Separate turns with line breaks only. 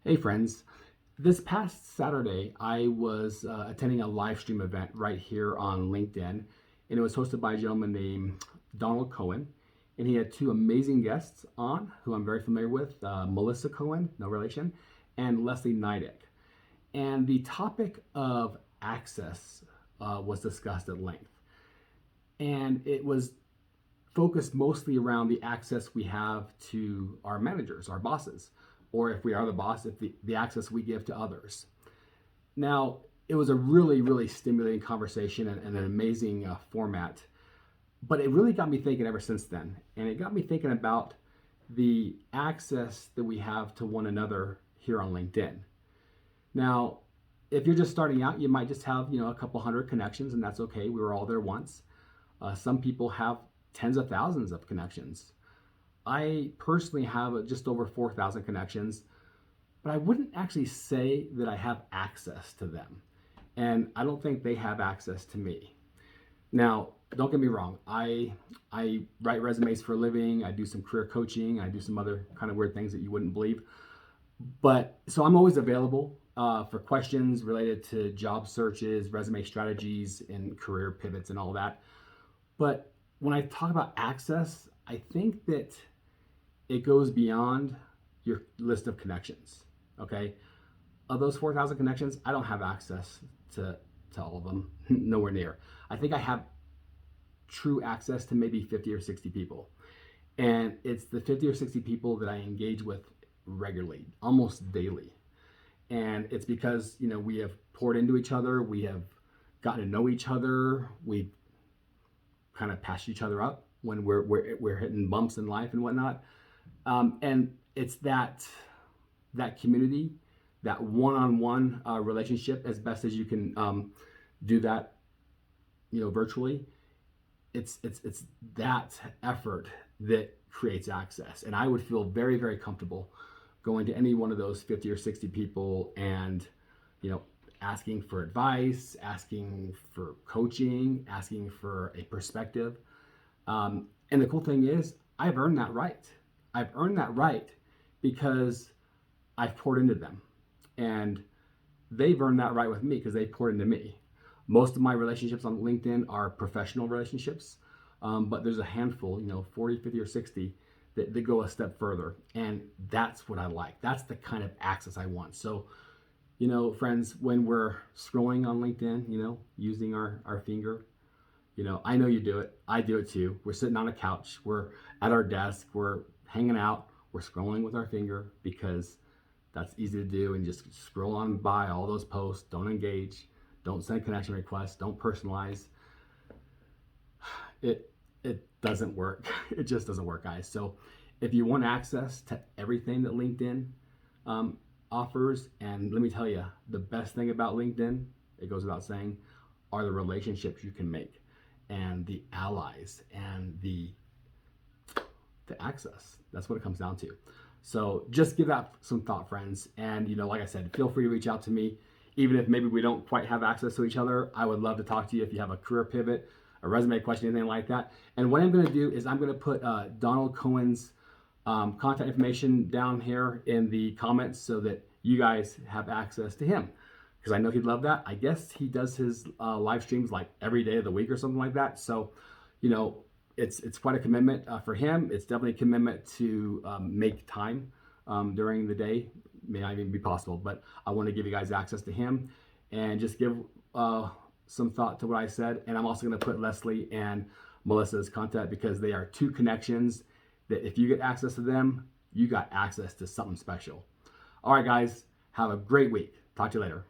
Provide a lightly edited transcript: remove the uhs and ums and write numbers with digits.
Hey friends, this past Saturday I was attending a live stream event right here on LinkedIn, and it was hosted by a gentleman named Donald Cohen, and he had two amazing guests on who I'm very familiar with, Melissa Cohen, no relation, and Leslie Nidek. And the topic of access was discussed at length, and it was focused mostly around the access we have to our managers, our bosses, or if we are the boss, if the access we give to others. Now, it was a really, really stimulating conversation and an amazing format, but it really got me thinking ever since then. And it got me thinking about the access that we have to one another here on LinkedIn. Now, if you're just starting out, you might just have, a couple hundred connections, and that's okay. We were all there once. Some people have tens of thousands of connections. I personally have just over 4,000 connections, but I wouldn't actually say that I have access to them. And I don't think they have access to me. Now, don't get me wrong. I write resumes for a living. I do some career coaching. I do some other kind of weird things that you wouldn't believe. But so I'm always available for questions related to job searches, resume strategies, and career pivots and all that. But when I talk about access, I think that it goes beyond your list of connections. Okay. Of those 4,000 connections, I don't have access to all of them, nowhere near. I think I have true access to maybe 50 or 60 people. And it's the 50 or 60 people that I engage with regularly, almost daily. And it's because, we have poured into each other, we have gotten to know each other, we've kind of patched each other up when we're hitting bumps in life and whatnot. And it's that community, that one-on-one relationship, as best as you can do that, virtually. It's that effort that creates access, and I would feel very, very comfortable going to any one of those 50 or 60 people and asking for advice, asking for coaching, asking for a perspective. And the cool thing is, I've earned that right. I've earned that right because I've poured into them. And they've earned that right with me because they poured into me. Most of my relationships on LinkedIn are professional relationships, but there's a handful, 40, 50, or 60 that go a step further. And that's what I like. That's the kind of access I want. So, friends, when we're scrolling on LinkedIn, using our finger, I know you do it. I do it too. We're sitting on a couch. We're at our desk. We're hanging out. We're scrolling with our finger because that's easy to do, and just scroll on by all those posts. Don't engage. Don't send connection requests. Don't personalize. It doesn't work. It just doesn't work, guys. So if you want access to everything that LinkedIn offers, and let me tell you, the best thing about LinkedIn, it goes without saying, are the relationships you can make, and the allies, and the access. That's what it comes down to. So just give that some thought, friends. And like I said, feel free to reach out to me. Even if maybe we don't quite have access to each other, I would love to talk to you if you have a career pivot, a resume question, anything like that. And what I'm going to do is I'm going to put Donald Cohen's contact information down here in the comments so that you guys have access to him, because I know he'd love that. I guess he does his live streams like every day of the week or something like that. So, it's quite a commitment for him. It's definitely a commitment to make time during the day. May not even be possible, but I want to give you guys access to him and just give some thought to what I said. And I'm also going to put Leslie and Melissa's contact, because they are two connections that if you get access to them, you got access to something special. All right, guys, have a great week. Talk to you later.